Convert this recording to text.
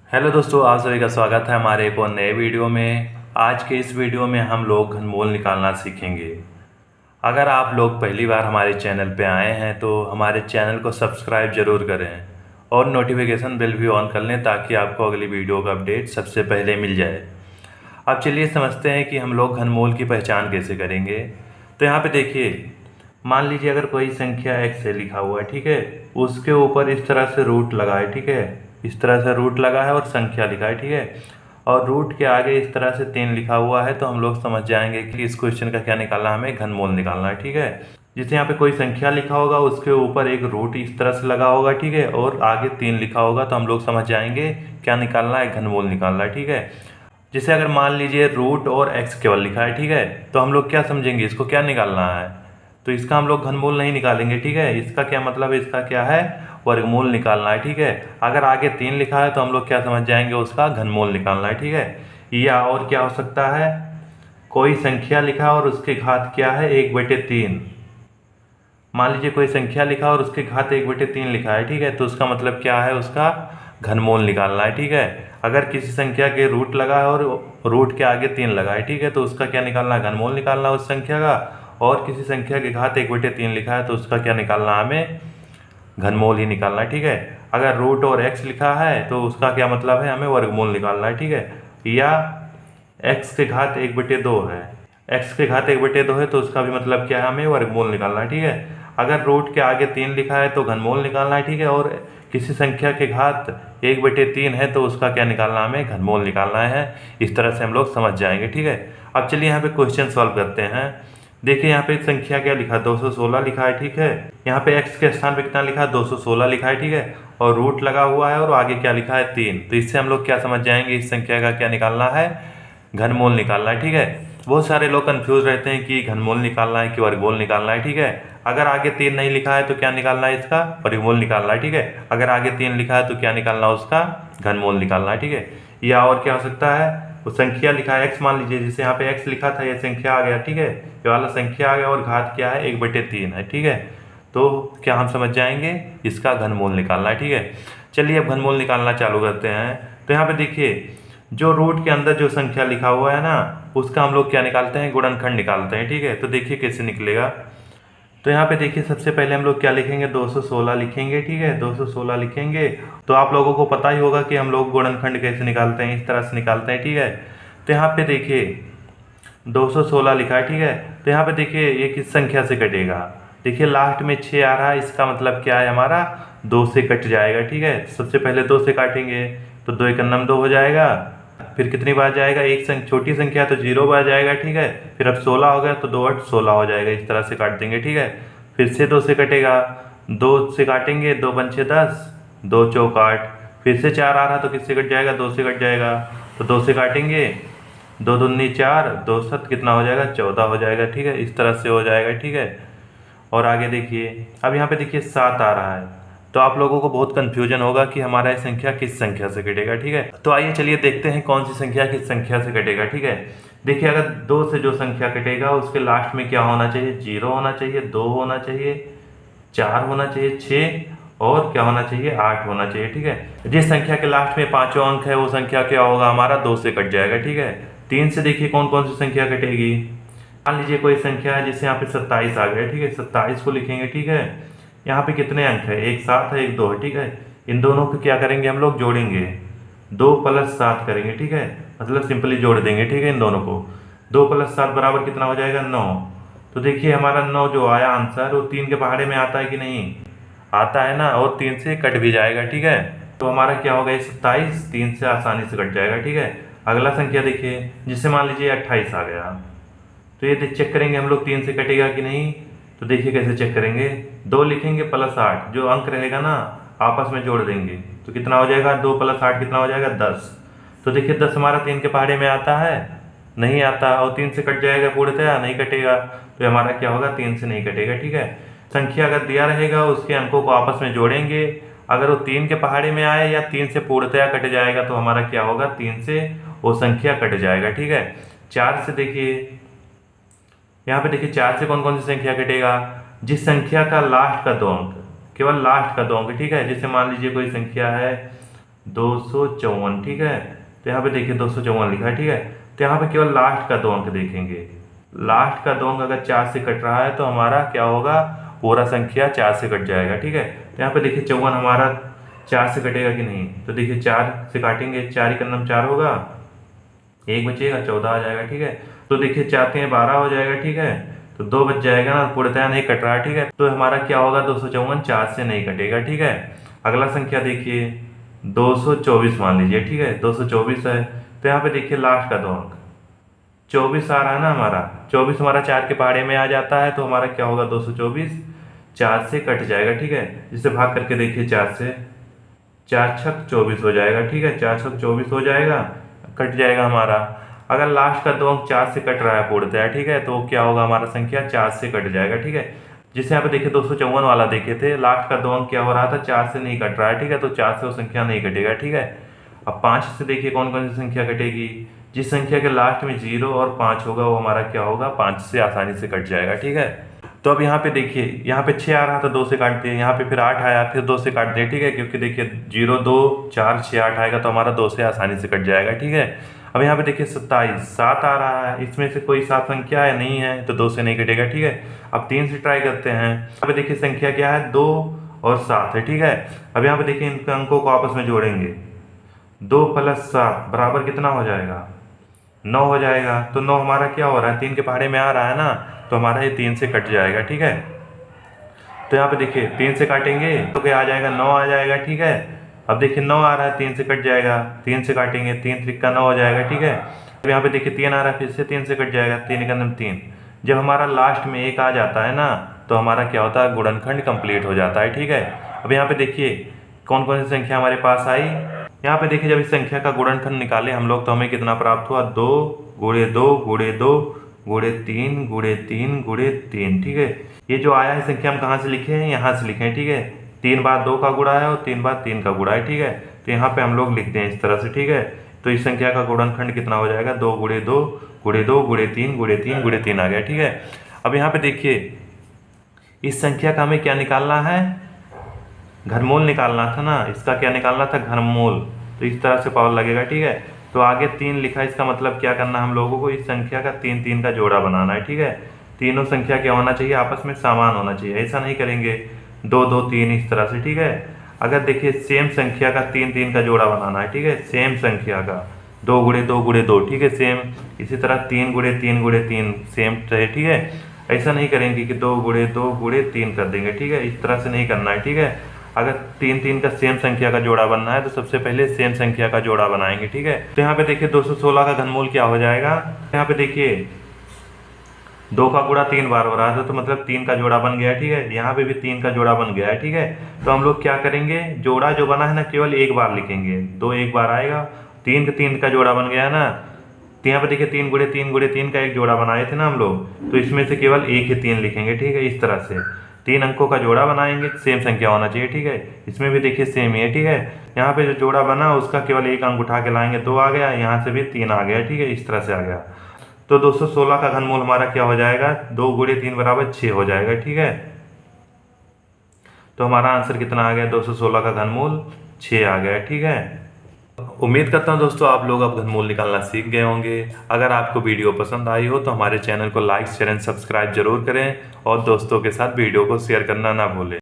Hello दोस्तों, आप सभी का स्वागत है हमारे एक और नए वीडियो में। आज के इस वीडियो में हम लोग घनमूल निकालना सीखेंगे। अगर आप लोग पहली बार हमारे चैनल पे आए हैं तो हमारे चैनल को सब्सक्राइब ज़रूर करें और नोटिफिकेशन बेल भी ऑन कर लें ताकि आपको अगली वीडियो का अपडेट सबसे पहले मिल जाए। अब चलिए समझते हैं कि हम लोग घनमूल की पहचान कैसे करेंगे। तो यहाँ पे देखिए, मान लीजिए अगर कोई संख्या x से लिखा हुआ है, ठीक है, उसके ऊपर इस तरह से रूट लगा है, ठीक है, इस तरह से रूट लगा है और संख्या लिखा है, ठीक है, और रूट के आगे इस तरह से 3 लिखा हुआ है, तो हम लोग समझ जाएंगे कि इस क्वेश्चन का क्या निकालना है, हमें घनमूल निकालना है, ठीक है। जैसे यहाँ पे कोई संख्या लिखा होगा, उसके ऊपर एक रूट इस तरह से लगा होगा, ठीक है, और आगे 3 लिखा होगा, तो हम लोग समझ जाएंगे क्या निकालना है, घनमूल निकालना है, ठीक है। जैसे अगर मान लीजिए रूट और x केवल लिखा है, ठीक है, तो हम लोग क्या समझेंगे, इसको क्या निकालना है, तो इसका हम लोग घनमूल नहीं निकालेंगे, ठीक है। इसका क्या मतलब है, इसका क्या है, वर्गमूल निकालना है, ठीक है। अगर आगे 3 लिखा है तो हम लोग क्या समझ जाएंगे, उसका घनमूल निकालना है, ठीक है। या और क्या हो सकता है, कोई संख्या लिखा और उसके घात क्या है, 1/3। मान लीजिए कोई संख्या लिखा और उसके घात 1/3 लिखा है, ठीक है, तो उसका मतलब क्या है, उसका घनमूल निकालना है, ठीक है। अगर किसी संख्या के रूट लगा है और रूट के आगे 3 लगा है, ठीक है, तो उसका क्या निकालना है, घनमूल निकालना है उस संख्या का। और किसी संख्या के घात 1/3 लिखा है तो उसका क्या निकालना है, हमें घनमूल ही निकालना है, ठीक है। अगर रूट और x लिखा है तो उसका क्या मतलब है, हमें वर्गमूल निकालना है, ठीक है। या x के घात 1/2 है, x के घात 1/2 है तो उसका भी मतलब क्या है, हमें वर्गमूल निकालना है, ठीक है। अगर रूट के आगे 3 लिखा है तो घनमूल निकालना है, ठीक है। और किसी संख्या के घात 1/3 है तो उसका क्या निकालना, हमें घनमूल निकालना है। इस तरह से हम लोग समझ जाएंगे, ठीक है। अब चलिए यहाँ पे क्वेश्चन सॉल्व करते हैं। देखिए यहाँ पे संख्या क्या लिखा, 216 लिखा है, ठीक है। यहाँ पे x के स्थान पे कितना लिखा है, 216 लिखा है, ठीक है। और रूट लगा हुआ है और आगे क्या लिखा है, 3। तो इससे हम लोग क्या समझ जाएंगे, इस संख्या का क्या निकालना है, घनमूल निकालना है, ठीक है। बहुत सारे लोग कंफ्यूज रहते हैं कि घनमूल निकालना है कि वर्गमूल निकालना है, ठीक है। अगर आगे 3 नहीं लिखा है तो क्या निकालना है, इसका वर्गमूल निकालना है, ठीक है। अगर आगे 3 लिखा है तो क्या निकालना है, उसका घनमूल निकालना है, ठीक है। या और क्या हो सकता है, वो संख्या लिखा है x, मान लीजिए जैसे यहाँ पे x लिखा था, ये संख्या आ गया, ठीक है, ये वाला संख्या आ गया और घात क्या है, 1/3 है, ठीक है। तो क्या हम समझ जाएंगे, इसका घनमूल निकालना है, ठीक है। चलिए अब घनमूल निकालना चालू करते हैं। तो यहाँ पे देखिए, जो रूट के अंदर जो संख्या लिखा हुआ है ना, उसका हम लोग क्या निकालते हैं, गुणनखंड निकालते हैं, ठीक है। तो देखिए कैसे निकलेगा। तो यहाँ पे देखिए सबसे पहले हम लोग क्या लिखेंगे, 216 लिखेंगे, ठीक है, 216 लिखेंगे। तो आप लोगों को पता ही होगा कि हम लोग गुणनखंड कैसे निकालते हैं, इस तरह से निकालते हैं, ठीक है। तो यहाँ पे देखिए 216 लिखा है, ठीक है। तो यहाँ पे देखिए ये किस संख्या से कटेगा, देखिए लास्ट में 6 आ रहा है, इसका मतलब क्या है, हमारा 2 से कट जाएगा, ठीक है। सबसे पहले 2 से काटेंगे तो 2 × 9 2 हो जाएगा। फिर कितनी बार जाएगा, एक छोटी संख्या तो 0 बार जाएगा, ठीक है। फिर अब 16 हो गया तो 2 8 16 हो जाएगा, इस तरह से काट देंगे, ठीक है। फिर से 2 से कटेगा, 2 से काटेंगे, 2 पंचे 10, 2 चौक 8। फिर से 4 आ रहा तो किससे कट जाएगा, 2 से कट जाएगा, तो 2 से काटेंगे, 2 दूनी 4, 2 7 कितना हो जाएगा, 14 हो जाएगा, ठीक है। इस तरह से हो जाएगा, ठीक है। और आगे देखिए, अब यहाँ पे देखिए 7 आ रहा है, तो आप लोगों को बहुत कन्फ्यूजन होगा कि हमारा ये संख्या किस संख्या से कटेगा, ठीक है। तो आइए चलिए देखते हैं कौन सी संख्या किस संख्या से कटेगा, ठीक है। देखिए अगर 2 से जो संख्या कटेगा उसके लास्ट में क्या होना चाहिए, 0 होना चाहिए, 2 होना चाहिए, 4 होना चाहिए, 6 और क्या होना चाहिए, 8 होना चाहिए, ठीक है। जिस संख्या के लास्ट में 5वां अंक है वो संख्या क्या होगा, हमारा 2 से कट जाएगा, ठीक है। 3 से देखिए कौन कौन सी संख्या कटेगी। मान लीजिए कोई संख्या है जिससे यहाँ पे 27 आ गया, ठीक है, 27 को लिखेंगे, ठीक है। यहाँ पे कितने अंक है, एक 7 है, एक 2 है, ठीक है। इन दोनों को क्या करेंगे, हम लोग जोड़ेंगे, 2 + 7 करेंगे, ठीक है, मतलब सिंपली जोड़ देंगे, ठीक है। इन दोनों को 2 + 7 बराबर कितना हो जाएगा, 9। तो देखिए हमारा 9 जो आया आंसर, वो 3 के पहाड़े में आता है कि नहीं, आता है ना, और 3 से कट भी जाएगा, ठीक है। तो हमारा क्या होगा, 27 3 से आसानी से कट जाएगा, ठीक है। अगला संख्या देखिए, जिससे मान लीजिए 28 आ गया, तो ये चेक करेंगे हम लोग 3 से कटेगा कि नहीं। तो देखिए कैसे चेक करेंगे, 2 लिखेंगे +8, जो अंक रहेगा ना आपस में जोड़ देंगे, तो कितना हो जाएगा, 2 + 8 कितना हो जाएगा, 10। तो देखिए 10 हमारा 3 के पहाड़े में आता है, नहीं आता, और 3 से कट जाएगा पूर्णतया, नहीं कटेगा। तो हमारा क्या होगा, 3 से नहीं कटेगा, ठीक है। संख्या अगर दिया रहेगा उसके अंकों को आपस में जोड़ेंगे, अगर वो 3 के पहाड़े में आए या 3 से पूर्णतया कट जाएगा तो हमारा क्या होगा, 3 से वो संख्या कट जाएगा, ठीक है। 4 से देखिए, यहाँ पे देखिए 4 से कौन कौन सी संख्या कटेगा, जिस संख्या का लास्ट का 2 अंक, केवल लास्ट का 2 अंक, ठीक है। जैसे मान लीजिए कोई संख्या है 254, ठीक है। तो यहाँ पे देखिए 254 लिखा है, ठीक है। तो यहाँ पे केवल लास्ट का 2 अंक देखेंगे। लास्ट का 2 अंक अगर 4 से कट रहा है तो हमारा क्या होगा, पूरा संख्या 4 से कट जाएगा, ठीक है। तो यहाँ पे देखिए 54 हमारा 4 से कटेगा कि नहीं, तो देखिए 4 से काटेंगे, 4 ही का 4 होगा, 1 बचेगा, 14 आ जाएगा, ठीक है। तो देखिए 4 के 12 हो जाएगा, ठीक है। तो 2 बच जाएगा ना, पूर्णतः नहीं कट रहा है, ठीक है। तो हमारा क्या होगा, 254 4 से नहीं कटेगा, ठीक है। अगला संख्या देखिए 224 मान लीजिए, ठीक है। 224 है, तो यहाँ पे देखिए लास्ट का 2 अंक 24 आ रहा है ना हमारा, 24 हमारा 4 के पहाड़े में आ जाता है, तो हमारा क्या होगा, 224 4 से कट जाएगा, ठीक है। जिसे भाग करके देखिए 4 से, 4 छक 24 हो जाएगा, ठीक है। 4 छक 24 हो जाएगा, कट जाएगा हमारा। अगर लास्ट का 2 अंक 4 से कट रहा है पूर्णतः, ठीक है, तो क्या होगा, हमारा संख्या 4 से कट जाएगा, ठीक है। जिसे यहाँ पे देखिए 254 वाला देखे थे, लास्ट का 2 अंक क्या हो रहा था, 4 से नहीं कट रहा है, ठीक है। तो 4 से वो संख्या नहीं कटेगा, ठीक है। अब 5 से देखिए कौन कौन सी संख्या कटेगी। जिस संख्या के लास्ट में 0 और 5 होगा वो हमारा क्या होगा, 5 से आसानी से कट जाएगा, ठीक है। तो अब यहाँ पे देखिए, यहाँ पे 6 आ रहा था, 2 से काट दिए, यहाँ पे फिर 8 आया, फिर 2 से काट दिए, ठीक है। क्योंकि देखिए 0 2 4 6 8 आएगा तो हमारा 2 से आसानी से कट जाएगा, ठीक है। अब यहाँ पे देखिए 27 7 आ रहा है, इसमें से कोई 7 संख्या है नहीं है, तो 2 से नहीं कटेगा, ठीक है। अब 3 से ट्राई करते हैं। यहाँ पे देखिए संख्या क्या है, 2 और 7 है, ठीक है। अब यहाँ पे देखिए इन अंकों को आपस में जोड़ेंगे, 2 + 7 बराबर कितना हो जाएगा, 9 हो जाएगा। तो 9 हमारा क्या हो रहा है, 3 के पहाड़े में आ रहा है ना, तो हमारा ये 3 से कट जाएगा, ठीक है। तो यहाँ पे देखिए 3 से काटेंगे तो क्या आ जाएगा, 9 आ जाएगा, ठीक है। अब देखिए 9 आ रहा है, 3 से कट जाएगा, 3 से काटेंगे, 3 त्रिक 9 हो जाएगा, ठीक है। अब यहाँ पे देखिए 3 आ रहा है, फिर से 3 से कट जाएगा, 3 का 3। जब हमारा लास्ट में 1 आ जाता है ना, तो हमारा क्या होता है, गुणनखंड कंप्लीट हो जाता है, ठीक है। अब यहाँ पे देखिए कौन कौन सी संख्या हमारे पास आई। यहाँ पे देखिए जब इस संख्या का गुणनखंड निकाले हम लोग, तो हमें कितना प्राप्त हुआ, 2 × 2 × 2 × 3 × 3 × 3, ठीक है। ये जो आया है संख्या हम कहाँ से लिखे हैं, यहाँ से लिखे हैं, ठीक है। 3 बार 2 का गुणा है और 3 बार 3 का गुणा है, ठीक है। तो यहाँ पे हम लोग लिखते हैं इस तरह से, ठीक है। तो इस संख्या का गुणनखंड कितना हो जाएगा, 2 × 2 × 2 × 3 × 3 × 3 आ गया, ठीक है। अब यहाँ पे देखिए इस संख्या का हमें क्या निकालना है, घनमूल निकालना था ना, इसका क्या निकालना था, घनमूल। तो इस तरह से पावर लगेगा, ठीक है। तो आगे 3 लिखा है, इसका मतलब क्या करना है हम लोगों को, इस संख्या का 3 3 का जोड़ा बनाना है, ठीक है। तीनों संख्या क्या होना चाहिए, आपस में समान होना चाहिए, ऐसा नहीं करेंगे 2 2 3 इस तरह से, ठीक है। अगर देखिए सेम संख्या का 3 3 का जोड़ा बनाना है, ठीक है, सेम संख्या का 2 × 2 × 2, ठीक है, सेम। इसी तरह 3 × 3 × 3 सेम है, ठीक है। ऐसा नहीं करेंगे कि 2 × 2 × 3 कर देंगे, ठीक है, इस तरह से नहीं करना है, ठीक है। अगर 3 3 का सेम संख्या का जोड़ा बनना है तो सबसे पहले सेम संख्या का जोड़ा बनाएंगे, ठीक है। तो यहाँ पे देखिए 216 का घनमूल क्या हो जाएगा, यहाँ पे देखिए 2 का गुणा 3 बार हो रहा था, तो मतलब 3 का जोड़ा बन गया, ठीक है। यहाँ पे भी 3 का जोड़ा बन गया है, ठीक है। तो हम लोग क्या करेंगे, जोड़ा जो बना है ना केवल एक बार लिखेंगे, 2 एक बार आएगा, 3 का जोड़ा बन गया ना। तो यहाँ पे देखिए 3 × 3 × 3 का एक जोड़ा बनाए थे ना हम लोग, तो इसमें से केवल 1 ही 3 लिखेंगे, ठीक है। इस तरह से 3 अंकों का जोड़ा बनाएंगे, सेम संख्या होना चाहिए, ठीक है। इसमें भी देखिए सेम ही है, ठीक है। यहाँ पे जो जोड़ा बना उसका केवल 1 अंक उठा के लाएंगे, 2 आ गया, यहाँ से भी 3 आ गया, ठीक है, इस तरह से आ गया। तो 216 का घनमूल हमारा क्या हो जाएगा, 2 × 3 = 6 हो जाएगा, ठीक है। तो हमारा आंसर कितना आ गया, 216 का घनमूल 6 आ गया, ठीक है। उम्मीद करता हूं दोस्तों आप लोग अब घनमूल निकालना सीख गए होंगे। अगर आपको वीडियो पसंद आई हो तो हमारे चैनल को लाइक शेयर एंड सब्सक्राइब जरूर करें और दोस्तों के साथ वीडियो को शेयर करना ना भूलें।